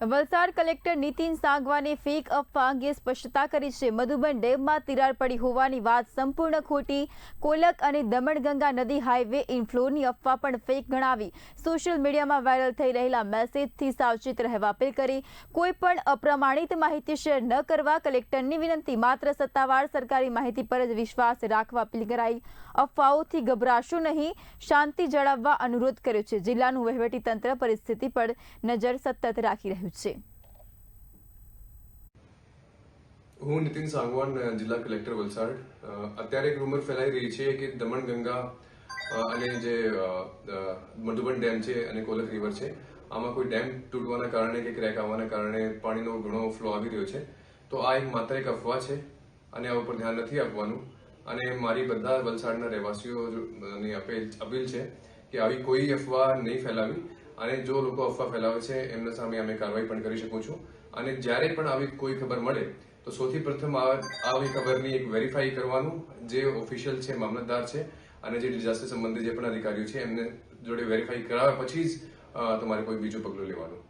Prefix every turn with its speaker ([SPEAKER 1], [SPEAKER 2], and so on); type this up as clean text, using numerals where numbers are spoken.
[SPEAKER 1] Valsad collector Nitin સાંગવાને fake અફવા અંગે સ્પષ્ટતા કરી છે। મધુબન ડેમમાં તિરાડ પડી હોવાની વાત સંપૂર્ણ ખોટી। કોલક અને દમણગંગા નદી હાઈવે ઇનફ્લોની અફવા પણ ફેક ગણાવી। સોશિયલ મીડિયામાં વાયરલ થઈ રહેલા મેસેજથી સાવચેત રહેવા અપીલ કરી। કોઈ પણ અપ્રમાણિત માહિતી શેર ન કરવા કલેક્ટરની વિનંતી। માત્ર સત્તાવાર સરકારી માહિતી પર જ વિશ્વાસ રાખવા અપીલ કરાઈ। અફવાઓથી ગભરાશો નહીં, શાંતિ જાળવવા અનુરોધ કર્યો છે। જિલ્લાનું વહીવટીતંત્ર પરિસ્થિતિ પર નજર સતત રાખી રહ્યું છે।
[SPEAKER 2] હું નીતિન સાંગવાન, જિલ્લા કલેક્ટર વલસાડ। અત્યારે એક રૂમર ફેલાઈ રહી છે કે દમણગંગા અને જે મધુબન ડેમ છે અને કોલક રિવર છે, આમાં કોઈ ડેમ તૂટવાના કારણે કે ક્રેક આવવાના કારણે પાણીનો ઘણો ફ્લો આવી રહ્યો છે। તો આ માત્ર એક અફવા છે અને આ ઉપર ધ્યાન નથી આપવાનું। અને મારી બધા વલસાડના રહેવાસીઓની અપીલ છે કે આવી કોઈ અફવા નહીં ફેલાવી। અને જો લોકો અફવા ફેલાવે છે એમના સામે અમે કાર્યવાહી પણ કરી શકું છું। અને જ્યારે પણ આવી કોઈ ખબર મળે તો સૌથી પ્રથમ આવી ખબરની એક વેરીફાઈ કરવાનું, જે ઓફિશિયલ છે, મામલતદાર છે અને જે ડિઝાસ્ટર સંબંધિત જે પણ અધિકારીઓ છે એમને જોડે વેરીફાઈ કરાવ્યા પછી જ તમારે કોઈ બીજું પગલું લેવાનું।